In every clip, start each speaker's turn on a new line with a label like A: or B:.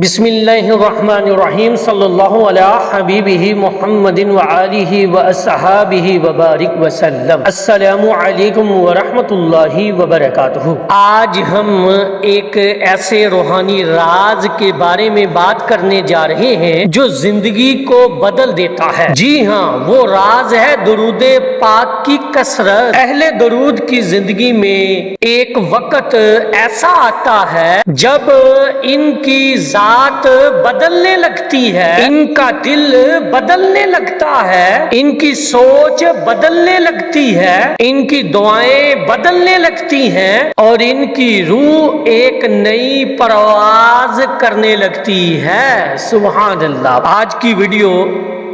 A: بسم اللہ الرحمن الرحیم صلی اللہ علی حبیبہ محمد وآلہ واصحابہ وبارک وسلم۔ السلام علیکم ورحمۃ اللہ وبرکاتہ۔ آج ہم ایک ایسے روحانی راز کے بارے میں بات کرنے جا رہے ہیں جو زندگی کو بدل دیتا ہے۔ جی ہاں، وہ راز ہے درود پاک کی کثرت۔ اہل درود کی زندگی میں ایک وقت ایسا آتا ہے جب ان کی ذات بدلنے لگتی ہے، ان کا دل بدلنے لگتا ہے، ان کی سوچ بدلنے لگتی ہے، ان کی دعائیں بدلنے لگتی ہیں اور ان کی روح ایک نئی پرواز کرنے لگتی ہے۔ سبحان اللہ۔ آج کی ویڈیو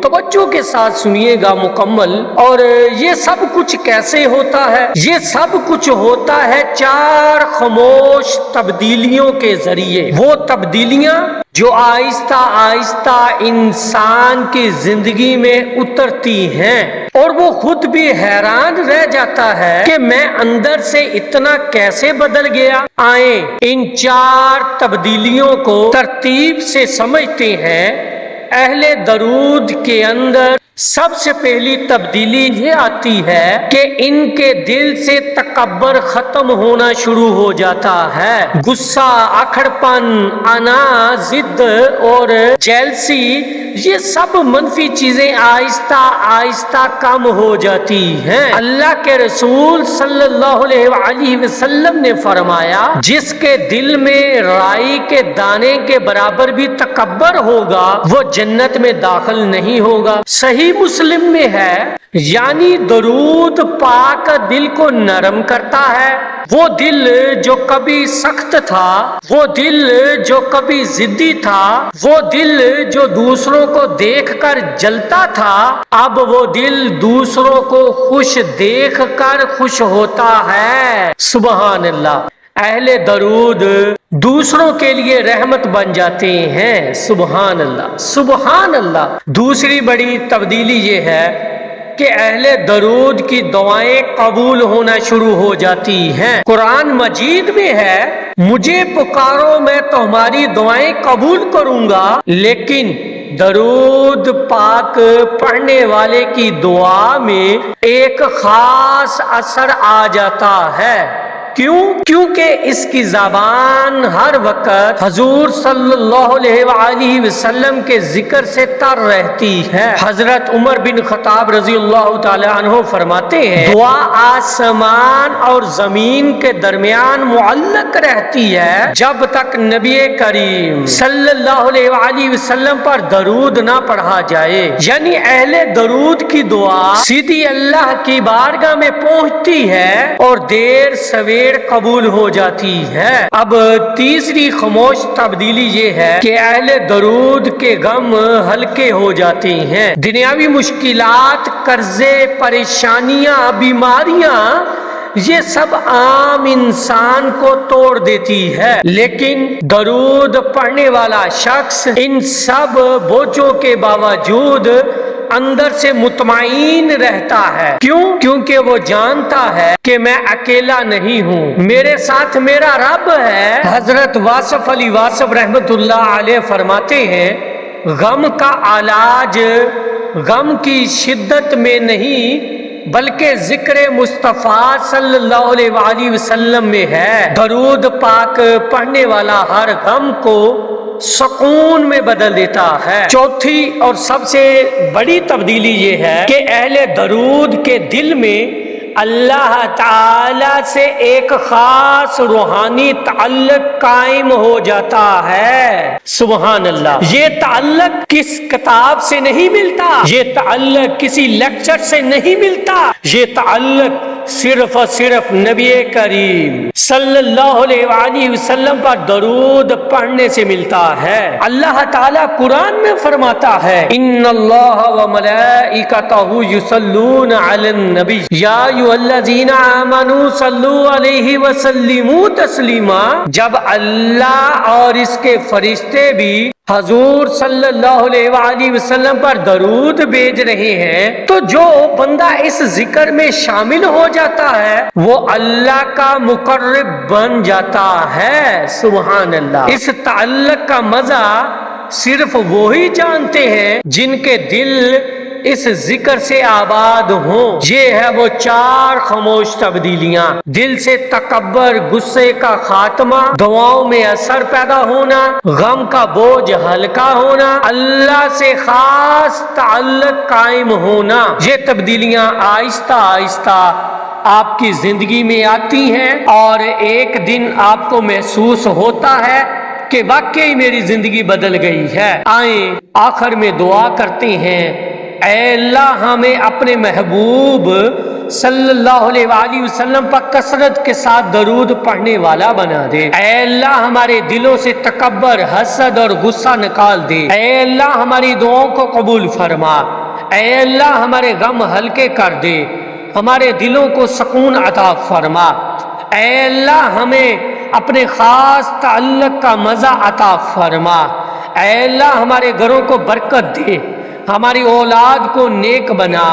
A: توجہ کے ساتھ سنیے گا مکمل۔ اور یہ سب کچھ کیسے ہوتا ہے؟ یہ سب کچھ ہوتا ہے 4 خاموش تبدیلیوں کے ذریعے۔ وہ تبدیلیاں جو آہستہ آہستہ انسان کی زندگی میں اترتی ہیں اور وہ خود بھی حیران رہ جاتا ہے کہ میں اندر سے اتنا کیسے بدل گیا۔ آئیں ان 4 تبدیلیوں کو ترتیب سے سمجھتے ہیں۔ اہل درود کے اندر سب سے پہلی تبدیلی یہ آتی ہے کہ ان کے دل سے تکبر ختم ہونا شروع ہو جاتا ہے۔ غصہ، اکڑپن، انا، ضد اور جیلسی، یہ سب منفی چیزیں آہستہ آہستہ کم ہو جاتی ہیں۔ اللہ کے رسول صلی اللہ علیہ وسلم نے فرمایا، جس کے دل میں رائی کے دانے کے برابر بھی تکبر ہوگا وہ جنت میں داخل نہیں ہوگا۔ صحیح مسلم میں ہے، یعنی درود پاک دل کو نرم کرتا ہے۔ وہ دل جو کبھی سخت تھا، وہ دل جو کبھی ضدی تھا، وہ دل جو دوسروں کو دیکھ کر جلتا تھا، اب وہ دل دوسروں کو خوش دیکھ کر خوش ہوتا ہے۔ سبحان اللہ۔ اہل درود دوسروں کے لیے رحمت بن جاتے ہیں۔ سبحان اللہ، سبحان اللہ۔ دوسری بڑی تبدیلی یہ ہے کہ اہل درود کی دعائیں قبول ہونا شروع ہو جاتی ہیں۔ قرآن مجید میں ہے، مجھے پکارو میں تمہاری دعائیں قبول کروں گا، لیکن درود پاک پڑھنے والے کی دعا میں ایک خاص اثر آ جاتا ہے۔ کیوں؟ کیونکہ اس کی زبان ہر وقت حضور صلی اللہ علیہ وآلہ وسلم کے ذکر سے تر رہتی ہے۔ حضرت عمر بن خطاب رضی اللہ تعالی عنہ فرماتے ہیں، دعا آسمان اور زمین کے درمیان معلق رہتی ہے جب تک نبی کریم صلی اللہ علیہ وآلہ وسلم پر درود نہ پڑھا جائے۔ یعنی اہل درود کی دعا سیدھی اللہ کی بارگاہ میں پہنچتی ہے اور دیر سویر قبول ہو جاتی ہے۔ اب تیسری خاموش تبدیلی یہ ہے کہ اہل درود کے غم ہلکے ہو جاتے ہیں۔ دنیاوی مشکلات، قرضے، پریشانیاں، بیماریاں، یہ سب عام انسان کو توڑ دیتی ہے، لیکن درود پڑھنے والا شخص ان سب بوجھوں کے باوجود اندر سے مطمئن رہتا ہے۔ کیوں؟ کیونکہ وہ جانتا ہے کہ میں اکیلا نہیں ہوں، میرے ساتھ میرا رب ہے۔ حضرت واصف علی واصف رحمت اللہ علیہ فرماتے ہیں، غم کا علاج غم کی شدت میں نہیں بلکہ ذکر مصطفیٰ صلی اللہ علیہ وآلہ وسلم میں ہے۔ درود پاک پڑھنے والا ہر غم کو سکون میں بدل دیتا ہے۔ چوتھی اور سب سے بڑی تبدیلی یہ ہے کہ اہل درود کے دل میں اللہ تعالی سے ایک خاص روحانی تعلق قائم ہو جاتا ہے۔ سبحان اللہ۔ یہ تعلق کس کتاب سے نہیں ملتا، یہ تعلق کسی لیکچر سے نہیں ملتا، یہ تعلق صرف اور صرف نبی کریم صلی اللہ علیہ وآلہ وسلم پر درود پڑھنے سے ملتا ہے۔ اللہ تعالیٰ قرآن میں فرماتا ہے، ان اللہ وملائکتہ یصلون علی النبی یا ایھا الذین آمنوا صلوا علیہ وسلموا تسلیما۔ جب اللہ اور اس کے فرشتے بھی حضور صلی اللہ علیہ وآلہ وسلم پر درود بھیج رہے ہیں، تو جو بندہ اس ذکر میں شامل ہو جاتا ہے وہ اللہ کا مقرب بن جاتا ہے۔ سبحان اللہ۔ اس تعلق کا مزہ صرف وہی جانتے ہیں جن کے دل اس ذکر سے آباد ہوں۔ یہ ہے وہ چار خاموش تبدیلیاں: دل سے تکبر، غصے کا خاتمہ، دعاؤں میں اثر پیدا ہونا، غم کا بوجھ ہلکا ہونا، اللہ سے خاص تعلق قائم ہونا۔ یہ تبدیلیاں آہستہ آہستہ آپ کی زندگی میں آتی ہیں اور ایک دن آپ کو محسوس ہوتا ہے کہ واقعی میری زندگی بدل گئی ہے۔ آئیں آخر میں دعا کرتے ہیں، اے اللہ ہمیں اپنے محبوب صلی اللہ علیہ وآلہ وسلم پر کثرت کے ساتھ درود پڑھنے والا بنا دے۔ اے اللہ ہمارے دلوں سے تکبر، حسد اور غصہ نکال دے۔ اے اللہ ہماری دعاؤں کو قبول فرما۔ اے اللہ ہمارے غم ہلکے کر دے، ہمارے دلوں کو سکون عطا فرما۔ اے اللہ ہمیں اپنے خاص تعلق کا مزہ عطا فرما۔ اے اللہ ہمارے گھروں کو برکت دے، ہماری اولاد کو نیک بنا،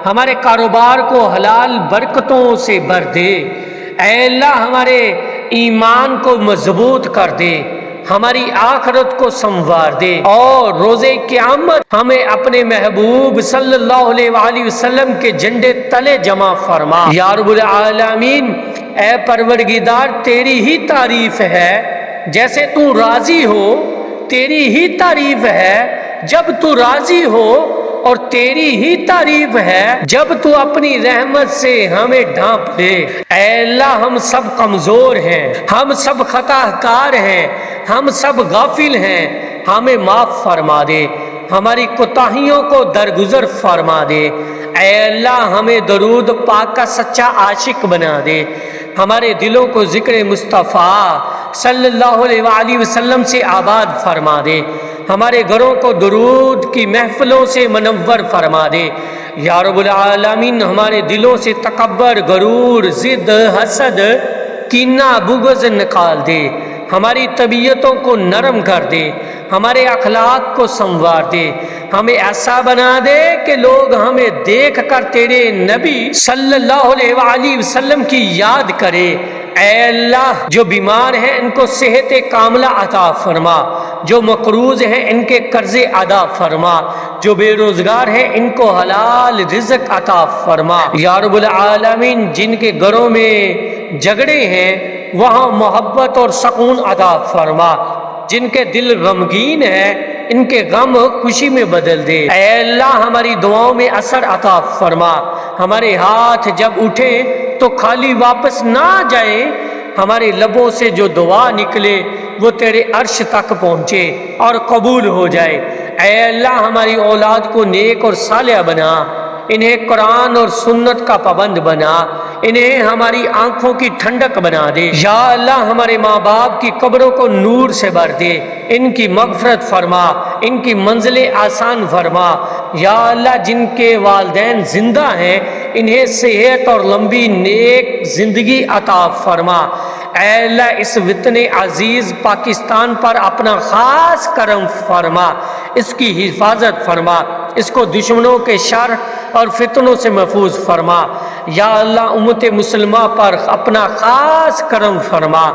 A: ہمارے کاروبار کو حلال برکتوں سے بھر دے۔ اے اللہ ہمارے ایمان کو مضبوط کر دے، ہماری آخرت کو سنوار دے، اور روز قیامت ہمیں اپنے محبوب صلی اللہ علیہ وآلہ وسلم کے جھنڈے تلے جمع فرما۔ یا رب العالمین، اے پروردگار تیری ہی تعریف ہے، جیسے تو راضی ہو تیری ہی تعریف ہے جب تو راضی ہو، اور تیری ہی تعریف ہے جب تو اپنی رحمت سے ہمیں ڈھانپ لے۔ اے اللہ ہم سب کمزور ہیں، ہم سب خطا کار ہیں، ہم سب غافل ہیں، ہمیں معاف فرما دے، ہماری کوتاہیوں کو درگزر فرما دے۔ اے اللہ ہمیں درود پاک کا سچا عاشق بنا دے، ہمارے دلوں کو ذکر مصطفیٰ صلی اللہ علیہ وآلہ وسلم سے آباد فرما دے، ہمارے گھروں کو درود کی محفلوں سے منور فرما دے۔ یا رب العالمین ہمارے دلوں سے تکبر، غرور، ضد، حسد، کینہ، بغض نکال دے، ہماری طبیعتوں کو نرم کر دے، ہمارے اخلاق کو سنوار دے، ہمیں ایسا بنا دے کہ لوگ ہمیں دیکھ کر تیرے نبی صلی اللہ علیہ وآلہ وسلم کی یاد کرے۔ اے اللہ جو بیمار ہیں ان کو صحت کاملہ عطا فرما، جو مقروض ہیں ان کے قرض ادا فرما، جو بے روزگار ہیں ان کو حلال رزق عطا فرما۔ یا رب العالمین جن کے گھروں میں جھگڑے ہیں وہاں محبت اور سکون عطا فرما، جن کے دل غمگین ہیں ان کے غم خوشی میں بدل دے۔ اے اللہ ہماری دعاؤں میں اثر عطا فرما، ہمارے ہاتھ جب اٹھے تو خالی واپس نہ جائیں، ہمارے لبوں سے جو دعا نکلے وہ تیرے عرش تک پہنچے اور قبول ہو جائے۔ اے اللہ ہماری اولاد کو نیک اور صالح بنا، انہیں قرآن اور سنت کا پابند بنا، انہیں ہماری آنکھوں کی ٹھنڈک بنا دے۔ یا اللہ ہمارے ماں باپ کی قبروں کو نور سے بھر دے، ان کی مغفرت فرما، ان کی منزلیں آسان فرما۔ یا اللہ جن کے والدین زندہ ہیں انہیں صحت اور لمبی نیک زندگی عطا فرما۔ اے اللہ اس وطن عزیز پاکستان پر اپنا خاص کرم فرما، اس کی حفاظت فرما، اس کو دشمنوں کے شر اور فتنوں سے محفوظ فرما۔ یا اللہ امت مسلمہ پر اپنا خاص کرم فرما،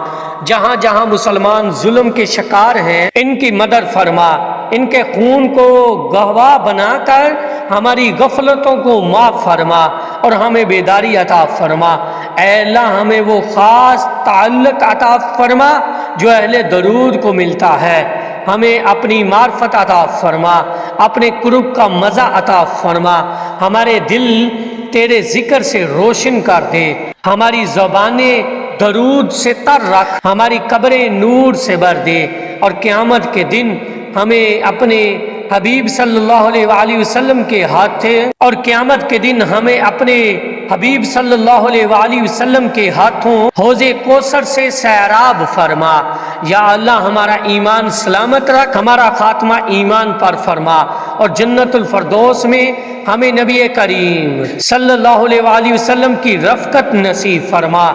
A: جہاں جہاں مسلمان ظلم کے شکار ہیں ان کی مدد فرما، ان کے خون کو گواہ بنا کر ہماری غفلتوں کو معاف فرما اور ہمیں بیداری عطا فرما۔ اے اللہ ہمیں وہ خاص تعلق عطا فرما جو اہل درود کو ملتا ہے، ہمیں اپنی معرفت عطا فرما، اپنے قرب کا مزہ عطا فرما، ہمارے دل تیرے ذکر سے روشن کر دے، ہماری زبانیں درود سے تر رکھ، ہماری قبریں نور سے بھر دے، اور قیامت کے دن ہمیں اپنے حبیب صلی اللہ علیہ وآلہ وسلم کے ہاتھوں اور قیامت کے دن ہمیں اپنے حبیب صلی اللہ علیہ وآلہ وسلم کے ہاتھوں حوض کوثر سے سیراب فرما۔ یا اللہ ہمارا ایمان سلامت رکھ، ہمارا خاتمہ ایمان پر فرما، اور جنت الفردوس میں ہمیں نبی کریم صلی اللہ علیہ وآلہ وسلم کی رفقت نصیب فرما۔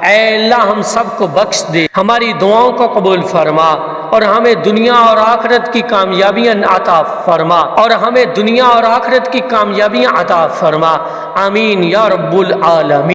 A: اے اللہ ہم سب کو بخش دے، ہماری دعاؤں کو قبول فرما، اور ہمیں دنیا اور آخرت کی کامیابیاں عطا فرما، اور ہمیں دنیا اور آخرت کی کامیابیاں عطا فرما، آمین یا رب العالمین۔